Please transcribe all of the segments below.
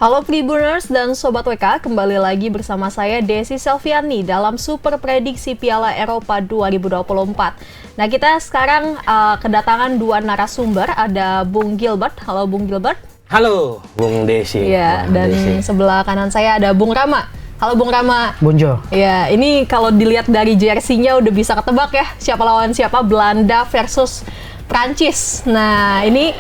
Halo Tribuners dan Sobat WK, kembali lagi bersama saya Desi Selviani dalam Super Prediksi Piala Eropa 2024. Nah, kita sekarang kedatangan dua narasumber, ada Bung Gilbert. Halo Bung Gilbert. Halo Bung Desi. Ya, dan Desi. Sebelah kanan saya ada Bung Rama. Halo Bung Rama. Bonjo. Ya, ini kalau dilihat dari jersey-nya udah bisa ketebak ya, siapa lawan siapa, Belanda versus Prancis. Nah, ini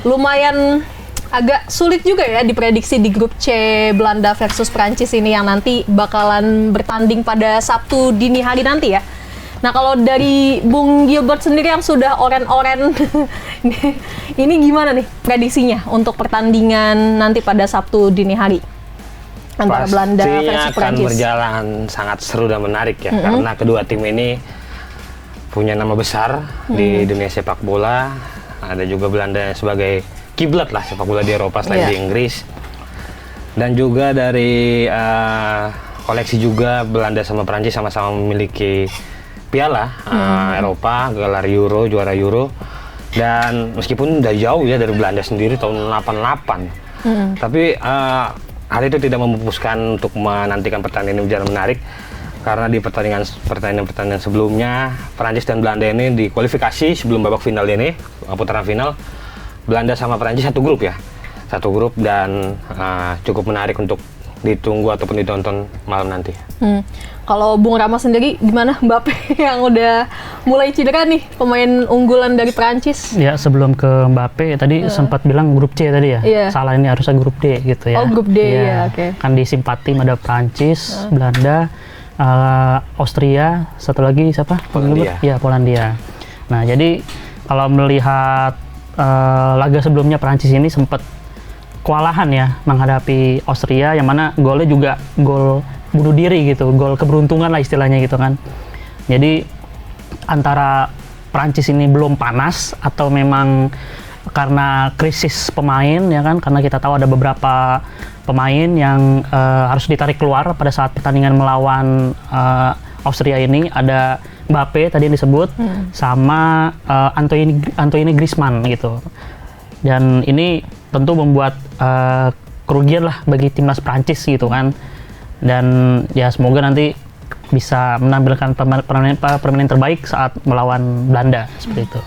lumayan agak sulit juga ya diprediksi di grup C Belanda versus Prancis ini yang nanti bakalan bertanding pada Sabtu dini hari nanti ya. Nah, kalau dari Bung Gilbert sendiri yang sudah oren-oren, ini gimana nih prediksinya untuk pertandingan nanti pada Sabtu dini hari antara Belanda versus Prancis? Pastinya akan berjalan sangat seru dan menarik ya, karena kedua tim ini punya nama besar di dunia sepak bola. Ada juga Belanda sebagai kiblat lah sepak bola di Eropa selain di Inggris, dan juga dari koleksi juga Belanda sama Prancis sama-sama memiliki piala Eropa, gelar Euro, juara Euro, dan meskipun udah jauh ya dari Belanda sendiri tahun 88, tapi hal itu tidak memupuskan untuk menantikan pertandingan ini berjalan menarik, karena di pertandingan sebelumnya Prancis dan Belanda ini di kualifikasi sebelum babak final ini, putaran final, Belanda sama Prancis satu grup dan cukup menarik untuk ditunggu ataupun ditonton malam nanti. Kalau Bung Rama sendiri gimana, Mbappe yang udah mulai cedera nih, pemain unggulan dari Prancis? Ya, sebelum ke Mbappe tadi sempat bilang grup C tadi ya. Salah, ini harusnya grup D gitu ya. Oh, grup D ya, oke. Kan di simpati ada Prancis, Belanda, Austria, satu lagi siapa? Polandia. Ya, Polandia. Nah, jadi kalau melihat laga sebelumnya Prancis ini sempat kewalahan ya menghadapi Austria, yang mana golnya juga gol bunuh diri gitu, gol keberuntungan lah istilahnya gitu kan. Jadi antara Prancis ini belum panas atau memang karena krisis pemain ya kan, karena kita tahu ada beberapa pemain yang harus ditarik keluar pada saat pertandingan melawan Austria ini. Ada Mbappe tadi yang disebut, sama Antoine Griezmann gitu. Dan ini tentu membuat kerugian lah bagi timnas Prancis gitu kan. Dan ya semoga nanti bisa menampilkan permainan terbaik saat melawan Belanda seperti itu.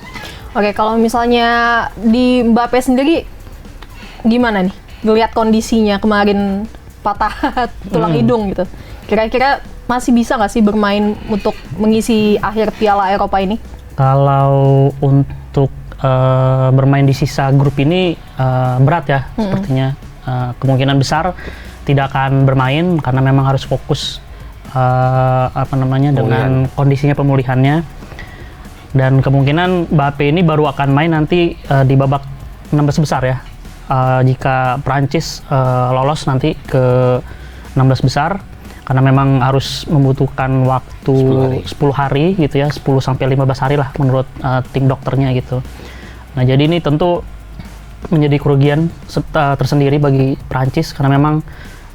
Oke, kalau misalnya di Mbappe sendiri gimana nih? Lihat kondisinya kemarin patah tulang hidung gitu. Kira-kira masih bisa nggak sih bermain untuk mengisi akhir Piala Eropa ini? Kalau untuk bermain di sisa grup ini berat ya, sepertinya. Kemungkinan besar tidak akan bermain karena memang harus fokus dengan kondisinya pemulihannya. Dan kemungkinan Mbappe ini baru akan main nanti di babak 16 besar ya. Jika Prancis lolos nanti ke 16 besar, karena memang harus membutuhkan waktu 10 hari gitu ya, 10 sampai 15 hari lah menurut tim dokternya gitu. Nah, jadi ini tentu menjadi kerugian tersendiri bagi Prancis, karena memang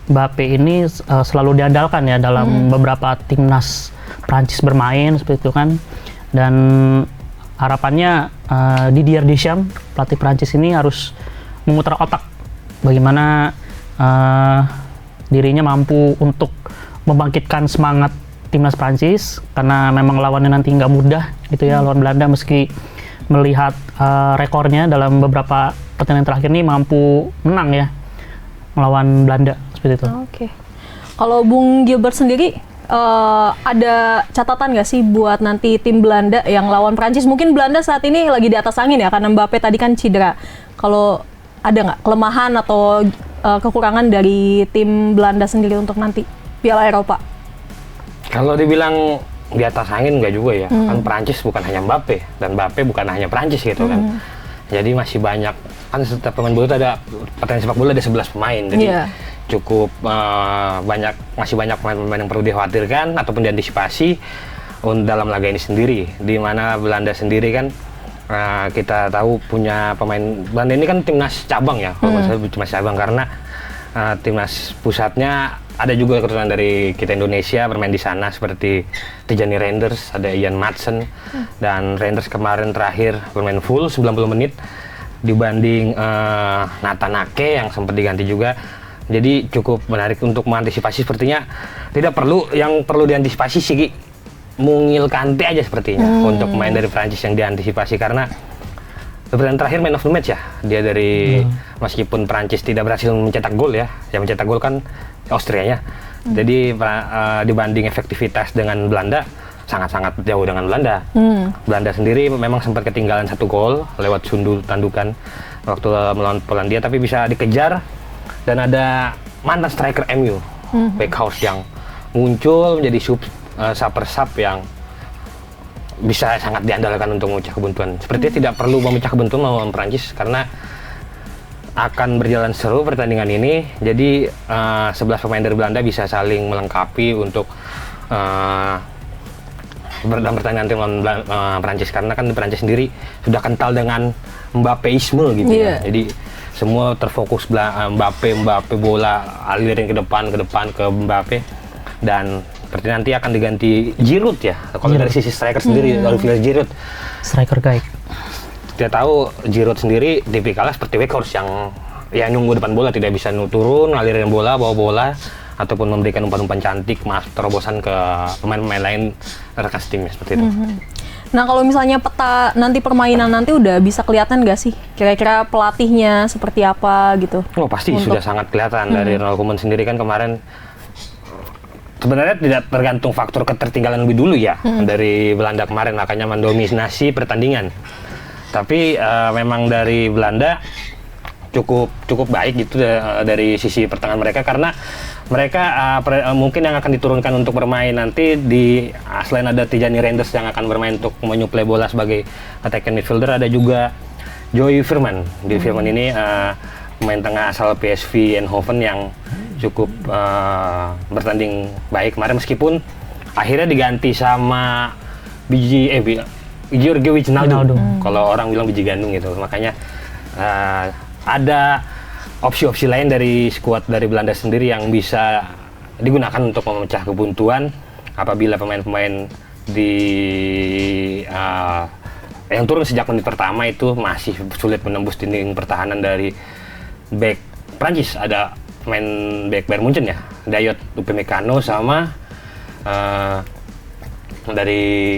Mbappe ini selalu diandalkan ya dalam beberapa timnas Prancis bermain seperti itu kan. Dan harapannya Didier Deschamps, pelatih Prancis ini harus memutar otak bagaimana dirinya mampu untuk membangkitkan semangat timnas Prancis, karena memang lawannya nanti nggak mudah gitu ya, lawan Belanda, meski melihat rekornya dalam beberapa pertandingan terakhir ini mampu menang ya melawan Belanda seperti itu. Oke. Kalau Bung Gilbert sendiri ada catatan nggak sih buat nanti tim Belanda yang lawan Prancis? Mungkin Belanda saat ini lagi di atas angin ya karena Mbappe tadi kan cedera. Kalau ada nggak kelemahan atau kekurangan dari tim Belanda sendiri untuk nanti Piala Eropa? Kalau dibilang di atas angin nggak juga ya, kan Prancis bukan hanya Mbappe, dan Mbappe bukan hanya Prancis gitu kan. Jadi masih banyak, kan setiap pemain bola itu ada, pertandingan sepak bola ada 11 pemain, jadi cukup masih banyak pemain-pemain yang perlu dikhawatirkan ataupun diantisipasi dalam laga ini sendiri. Di mana Belanda sendiri kan kita tahu punya pemain, Belanda ini kan timnas cabang ya, kalau saya timnas cabang, karena timnas pusatnya ada juga keturunan dari kita Indonesia bermain di sana, seperti Tijani Reinders, ada Ian Madsen, dan Reinders kemarin terakhir bermain full 90 menit dibanding Nathan Ake yang sempat diganti juga. Jadi cukup menarik untuk mengantisipasi. Sepertinya tidak perlu, yang perlu diantisipasi sih Mungil Kante aja sepertinya untuk pemain dari Prancis yang diantisipasi, karena pertandingan terakhir man of the match ya dia dari meskipun Prancis tidak berhasil mencetak gol ya, yang mencetak gol kan Austrianya. Jadi dibanding efektivitas dengan Belanda sangat-sangat jauh dengan Belanda. Belanda sendiri memang sempat ketinggalan 1 gol lewat sundul tandukan waktu melawan Polandia, tapi bisa dikejar. Dan ada mantan striker MU, Weghorst, yang muncul menjadi super sub yang bisa sangat diandalkan untuk memecah kebuntuan. Sepertinya tidak perlu memecah kebuntuan melawan Prancis karena akan berjalan seru pertandingan ini. Jadi 11 pemain dari Belanda bisa saling melengkapi untuk dalam pertandingan tim lawan Prancis, karena kan Prancis sendiri sudah kental dengan Mbappéisme gitu ya. Jadi semua terfokus Mbappe bola alirin ke depan ke Mbappe, dan seperti nanti akan diganti Giroud ya. Kalau dari sisi striker sendiri, Olivier Giroud, striker guide. Kita tahu Giroud sendiri tipikalnya seperti Weghorst yang ya nunggu depan bola, tidak bisa turun, ngalirin bola, bawa bola, ataupun memberikan umpan-umpan cantik, terobosan ke pemain-pemain lain rekan timnya seperti itu. Nah, kalau misalnya peta nanti permainan nanti udah bisa kelihatan nggak sih kira-kira pelatihnya seperti apa gitu? Oh pasti sudah sangat kelihatan dari Ronald Koeman sendiri kan kemarin. Sebenarnya tidak tergantung faktor ketertinggalan lebih dulu ya dari Belanda kemarin, makanya mendominasi pertandingan. Tapi memang dari Belanda cukup baik gitu dari sisi pertahanan mereka, karena mereka mungkin yang akan diturunkan untuk bermain nanti selain ada Tijani Reinders yang akan bermain untuk menyuplai bola sebagai attacking midfielder, ada juga Joey Veerman. Joey Veerman ini pemain tengah asal PSV Eindhoven yang cukup bertanding baik kemarin, meskipun akhirnya diganti sama George Wijnaldum. Kalau orang bilang biji gandum gitu. Makanya ada opsi-opsi lain dari skuad dari Belanda sendiri yang bisa digunakan untuk memecah kebuntuan apabila pemain-pemain yang turun sejak menit pertama itu masih sulit menembus dinding pertahanan dari back Prancis. Ada pemain back Bayern Munchen ya, Dayot Upamecano, sama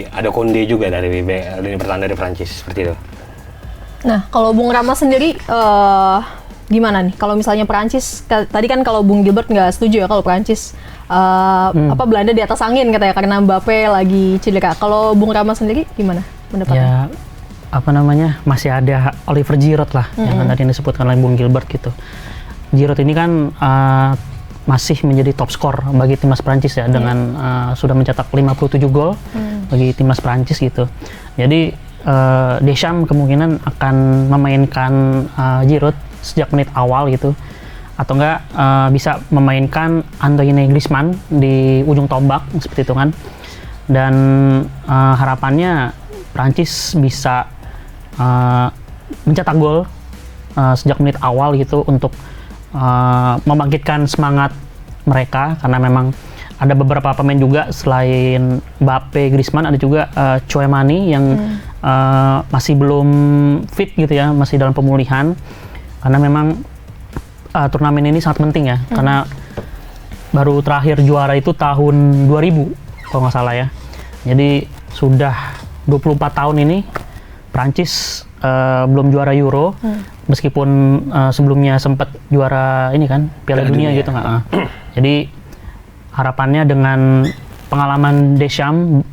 ada Konde juga dari lini pertahanan dari Prancis seperti itu. Nah, kalau Bung Rama sendiri gimana nih? Kalau misalnya Prancis, tadi kan kalau Bung Gilbert nggak setuju ya kalau Prancis Belanda di atas angin katanya karena Mbappe lagi cedera. Kalau Bung Rama sendiri gimana pendapatnya? Ya, masih ada Oliver Giroud lah yang tadi disebutkan oleh Bung Gilbert gitu. Giroud ini kan masih menjadi top skor bagi timnas Prancis ya, dengan sudah mencetak 57 gol bagi timnas Prancis gitu. Jadi Deschamps kemungkinan akan memainkan Giroud sejak menit awal gitu, atau enggak bisa memainkan Antoine Griezmann di ujung tombak seperti itu kan. Dan harapannya Prancis bisa mencetak gol sejak menit awal gitu untuk membangkitkan semangat mereka, karena memang ada beberapa pemain juga selain Mbappe, Griezmann, ada juga Tchouaméni yang masih belum fit gitu ya, masih dalam pemulihan, karena memang turnamen ini sangat penting ya, karena baru terakhir juara itu tahun 2000 kalau nggak salah ya. Jadi sudah 24 tahun ini Prancis belum juara Euro, meskipun sebelumnya sempat juara ini kan Piala Dunia gitu nggak. Jadi harapannya dengan pengalaman Deschamps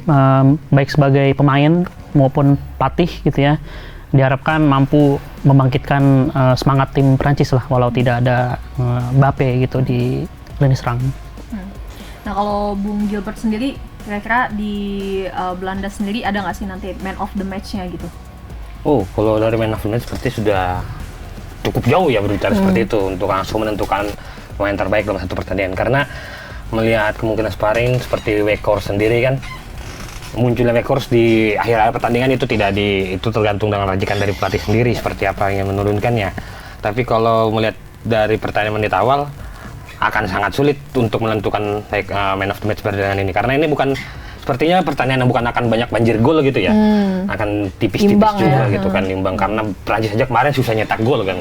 baik sebagai pemain maupun pelatih gitu ya, diharapkan mampu membangkitkan semangat tim Prancis lah, walau tidak ada Mbappe gitu di lini serang. Nah, kalau Bung Gilbert sendiri kira-kira di Belanda sendiri ada nggak sih nanti man of the match-nya gitu? Oh, kalau dari man of the match seperti sudah cukup jauh ya berbicara seperti itu untuk langsung menentukan pemain terbaik dalam satu pertandingan, karena melihat kemungkinan sparring seperti Weghorst sendiri kan, munculnya Weghorst di akhir pertandingan itu itu tergantung dengan racikan dari pelatih sendiri seperti apa yang menurunkannya. Tapi kalau melihat dari pertandingan menit awal akan sangat sulit untuk menentukan man of the match pertandingan ini, karena ini bukan sepertinya pertandingan yang bukan akan banyak banjir gol gitu ya, akan tipis-tipis juga gitu kan, imbang, karena Prancis saja kemarin susah nyetak gol kan.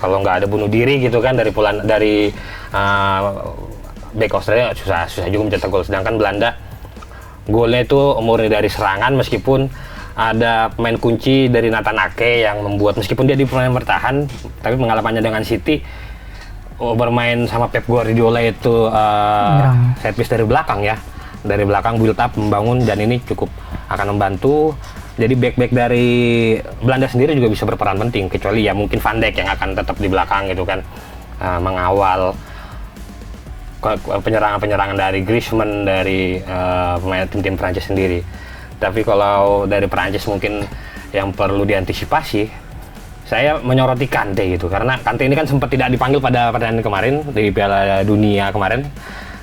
kalau nggak ada bunuh diri gitu kan dari back Australia susah juga mencetak gol. Sedangkan Belanda golnya itu murni dari serangan, meskipun ada pemain kunci dari Nathan Ake yang membuat, meskipun dia di pemain bertahan, tapi pengalamannya dengan City bermain sama Pep Guardiola itu set piece dari belakang ya, dari belakang build up membangun, dan ini cukup akan membantu. Jadi back dari Belanda sendiri juga bisa berperan penting, kecuali ya mungkin Van Dijk yang akan tetap di belakang gitu kan, mengawal penyerangan dari Griezmann, dari pemain tim Prancis sendiri. Tapi kalau dari Prancis mungkin yang perlu diantisipasi, saya menyoroti Kante gitu, karena Kante ini kan sempat tidak dipanggil pada pertandingan kemarin di Piala Dunia kemarin,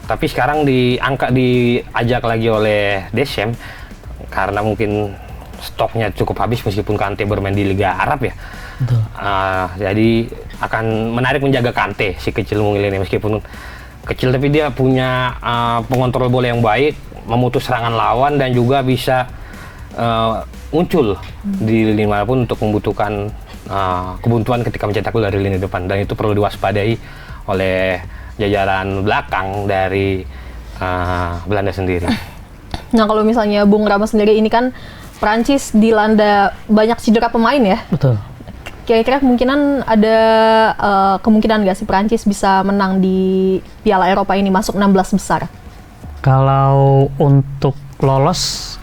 tapi sekarang diajak lagi oleh Deschamps karena mungkin stoknya cukup habis, meskipun Kante bermain di Liga Arab ya. Jadi akan menarik menjaga Kante, si kecil mungil ini, meskipun kecil tapi dia punya pengontrol bola yang baik, memutus serangan lawan, dan juga bisa muncul di lini manapun untuk membutuhkan kebuntuan ketika mencetak gol dari lini depan, dan itu perlu diwaspadai oleh jajaran belakang dari Belanda sendiri. Nah, kalau misalnya Bung Rama sendiri, ini kan Prancis dilanda banyak cedera pemain ya. Betul. Kira-kira kemungkinan ada kemungkinan nggak sih Prancis bisa menang di Piala Eropa ini, masuk 16 besar? Kalau untuk lolos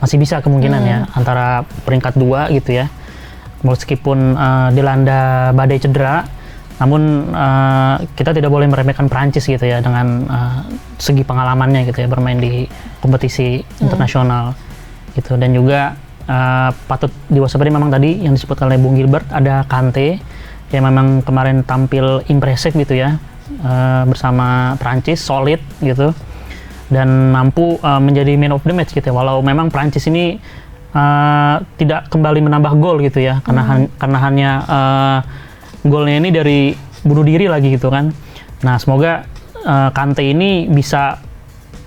masih bisa kemungkinan ya, antara peringkat 2 gitu ya. Meskipun dilanda badai cedera, namun kita tidak boleh meremehkan Prancis gitu ya, dengan segi pengalamannya gitu ya, bermain di kompetisi internasional gitu. Dan juga patut diwaspadai memang tadi yang disebut oleh Bung Gilbert, ada Kante yang memang kemarin tampil impresif gitu ya, bersama Prancis, solid gitu, dan mampu menjadi man of the match gitu ya. Walau memang Prancis ini tidak kembali menambah gol gitu ya, karena hanya golnya ini dari bunuh diri lagi gitu kan. Nah, semoga Kante ini bisa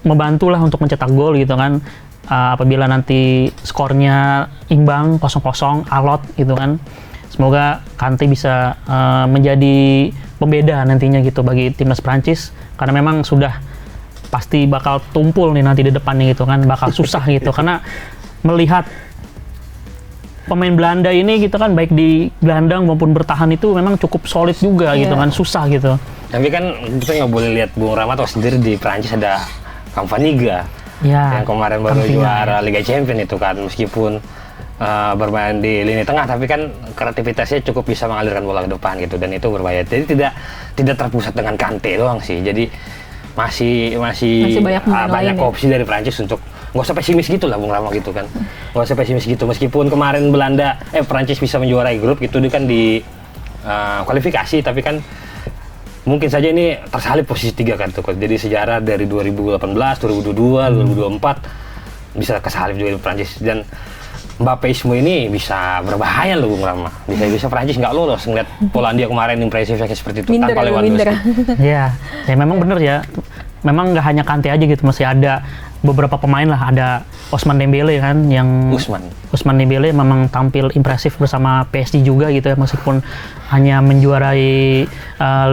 membantulah untuk mencetak gol gitu kan, apabila nanti skornya imbang 0-0 alot gitu kan. Semoga Kante bisa menjadi pembeda nantinya gitu bagi timnas Prancis, karena memang sudah pasti bakal tumpul nih nanti di depannya gitu kan, bakal susah gitu. Karena melihat pemain Belanda ini gitu kan, baik di gelandang maupun bertahan itu memang cukup solid juga gitu kan, susah gitu. Tapi kan kita nggak boleh lihat Bung Rama tahu sendiri, di Prancis ada Cavaniga yang kemarin baru juara Liga Champions itu kan, meskipun bermain di lini tengah, tapi kan kreativitasnya cukup bisa mengalirkan bola ke depan gitu, dan itu berbahaya. Jadi tidak terpusat dengan Kante doang sih. Jadi masih banyak opsi dari Prancis untuk nggak usah pesimis gitu lah Bung Rama gitu kan, nggak usah pesimis gitu. Meskipun kemarin Prancis bisa menjuarai grup gitu kan di kualifikasi, tapi kan mungkin saja ini tersalip posisi 3 kan tuh. Jadi sejarah dari 2018, 2022, 2024 bisa kesalip juga di Prancis, dan Mbappeisme ini bisa berbahaya loh Bung Rama. Bisa Prancis nggak lolos, ngeliat Polandia kemarin impresifnya seperti itu tanpa Lewandowski. Ya memang bener ya. Memang nggak hanya Kante aja gitu, masih ada beberapa pemain lah. Ada Ousmane Dembele kan, yang Ousmane Dembele memang tampil impresif bersama PSG juga gitu ya, meskipun hanya menjuarai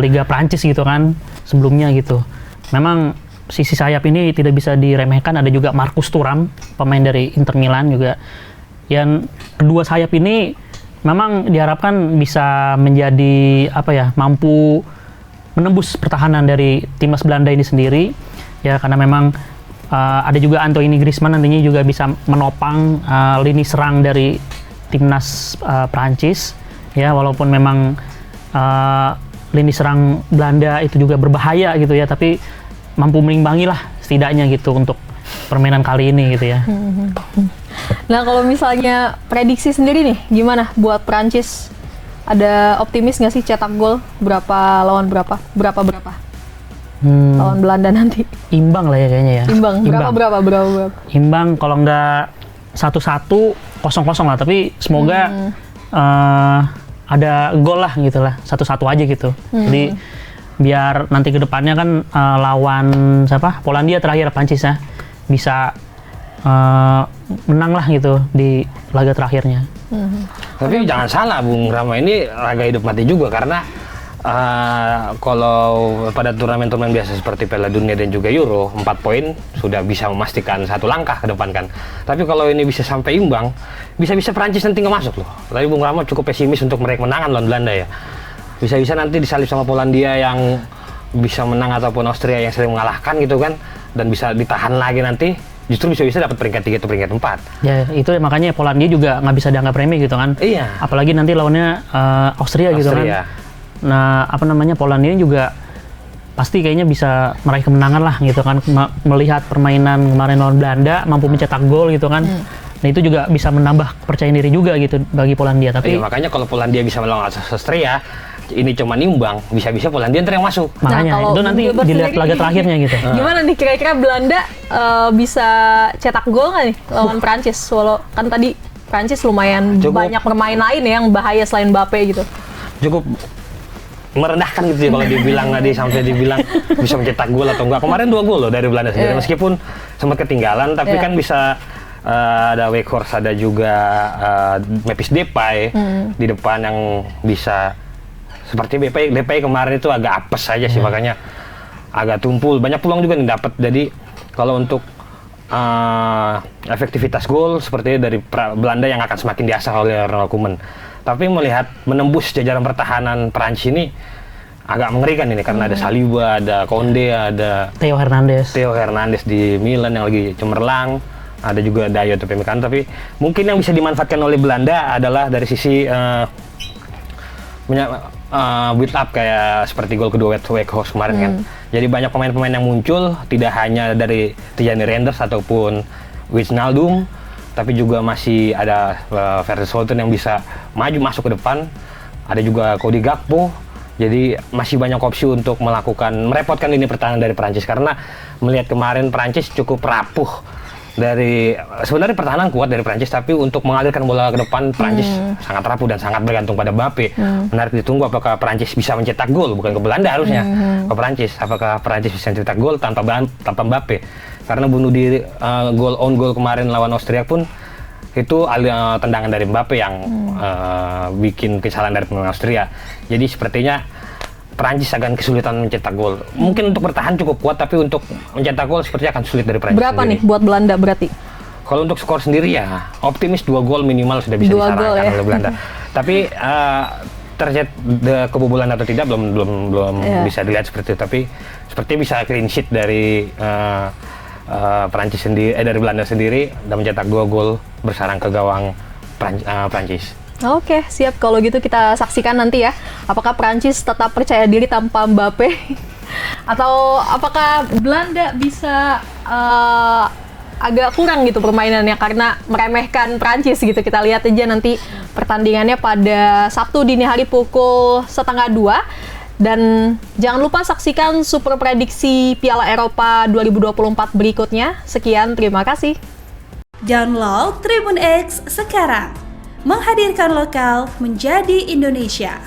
Liga Prancis gitu kan sebelumnya gitu. Memang sisi sayap ini tidak bisa diremehkan. Ada juga Marcus Thuram, pemain dari Inter Milan juga. Yang kedua sayap ini memang diharapkan bisa menjadi mampu menembus pertahanan dari timnas Belanda ini sendiri ya, karena memang ada juga Antoine Griezmann nantinya juga bisa menopang lini serang dari timnas Prancis ya, walaupun memang lini serang Belanda itu juga berbahaya gitu ya, tapi mampu mengimbangi lah setidaknya gitu untuk permainan kali ini gitu ya. Nah, kalau misalnya prediksi sendiri nih, gimana buat Prancis? Ada optimis nggak sih cetak gol? Berapa lawan berapa? Berapa? Lawan Belanda nanti. Imbang lah ya kayaknya ya. Imbang. Berapa? Imbang, kalau nggak 1-1, 0-0 lah. Tapi semoga ada gol lah gitu lah. 1-1 aja gitu. Jadi biar nanti ke depannya kan lawan Polandia terakhir Prancis ya, bisa menang lah gitu di laga terakhirnya. Tapi jangan salah Bung Rama, ini laga hidup mati juga karena kalau pada turnamen-turnamen biasa seperti Piala Dunia dan juga Euro, 4 poin sudah bisa memastikan 1 langkah ke depan kan. Tapi kalau ini bisa sampai imbang, bisa-bisa Prancis nanti nggak masuk loh. Tadi Bung Rama cukup pesimis untuk meraih kemenangan lawan Belanda ya. Bisa-bisa nanti disalip sama Polandia yang bisa menang ataupun Austria yang sering mengalahkan gitu kan, dan bisa ditahan lagi nanti. Justru bisa-bisa dapat peringkat 3 atau peringkat 4. Ya itu makanya Polandia juga nggak bisa dianggap remeh gitu kan. Iya. Apalagi nanti lawannya Austria gitu kan. Nah Polandia juga pasti kayaknya bisa meraih kemenangan lah gitu kan. Melihat permainan kemarin lawan Belanda mampu mencetak gol gitu kan. Nah itu juga bisa menambah kepercayaan diri juga gitu bagi Polandia. Tapi makanya kalau Polandia bisa melawan Austria, ini cuma nimbang, bisa-bisa Polandia ntar yang masuk. Makanya itu nanti dilihat laga terakhirnya gitu. Gimana nih kira-kira Belanda bisa cetak gol nggak nih lawan Prancis? Walau kan tadi Prancis lumayan banyak pemain lain ya yang bahaya selain Mbappe gitu. Cukup merendahkan gitu ya kalau dibilang tadi, sampai dibilang bisa mencetak gol atau enggak. Kemarin 2 gol loh dari Belanda sendiri, meskipun sempat ketinggalan, tapi kan bisa ada Weghorst, ada juga Memphis Depay di depan yang bisa. Seperti Depay kemarin itu agak apes saja sih, makanya agak tumpul. Banyak peluang juga nih dapat. Jadi kalau untuk efektivitas gol sepertinya dari Belanda yang akan semakin diasah oleh Ronald Koeman. Tapi melihat menembus jajaran pertahanan Prancis ini agak mengerikan ini karena ada Saliba, ada Konde, ada Theo Hernandez di Milan yang lagi cemerlang. Ada juga Dayot Upamecano. Tapi mungkin yang bisa dimanfaatkan oleh Belanda adalah dari sisi build up kayak seperti gol kedua Weghorst kemarin kan. Jadi banyak pemain-pemain yang muncul, tidak hanya dari Tijani Reinders ataupun Wijnaldum, tapi juga masih ada Vertonghen yang bisa maju masuk ke depan. Ada juga Cody Gakpo. Jadi masih banyak opsi untuk merepotkan lini pertahanan dari Prancis, karena melihat kemarin Prancis cukup rapuh. Sebenarnya pertahanan kuat dari Prancis, tapi untuk mengalirkan bola ke depan Prancis sangat rapuh dan sangat bergantung pada Mbappe. Menarik ditunggu apakah Prancis bisa mencetak gol, bukan ke Belanda harusnya, ke Prancis. Apakah Prancis bisa mencetak gol tanpa Mbappe? Karena bunuh diri own goal kemarin lawan Austria pun itu tendangan dari Mbappe yang bikin kesalahan dari pemain Austria. Jadi sepertinya Prancis akan kesulitan mencetak gol. Mungkin untuk bertahan cukup kuat, tapi untuk mencetak gol sepertinya akan sulit dari Prancis. Berapa sendiri. nih buat Belanda berarti? Kalau untuk skor sendiri ya optimis 2 gol minimal sudah bisa disarankan oleh Belanda. Tapi terjadi kebobolan atau tidak belum bisa dilihat seperti itu. Tapi sepertinya bisa clean sheet dari Prancis sendiri, dari Belanda sendiri, dan mencetak 2 gol bersarang ke gawang Prancis. Oke, siap. Kalau gitu kita saksikan nanti ya. Apakah Prancis tetap percaya diri tanpa Mbappe? Atau apakah Belanda bisa agak kurang gitu permainannya karena meremehkan Prancis gitu. Kita lihat aja nanti pertandingannya pada Sabtu dini hari pukul 1:30. Dan jangan lupa saksikan super prediksi Piala Eropa 2024 berikutnya. Sekian, terima kasih. Download Tribun X sekarang. Menghadirkan lokal menjadi Indonesia.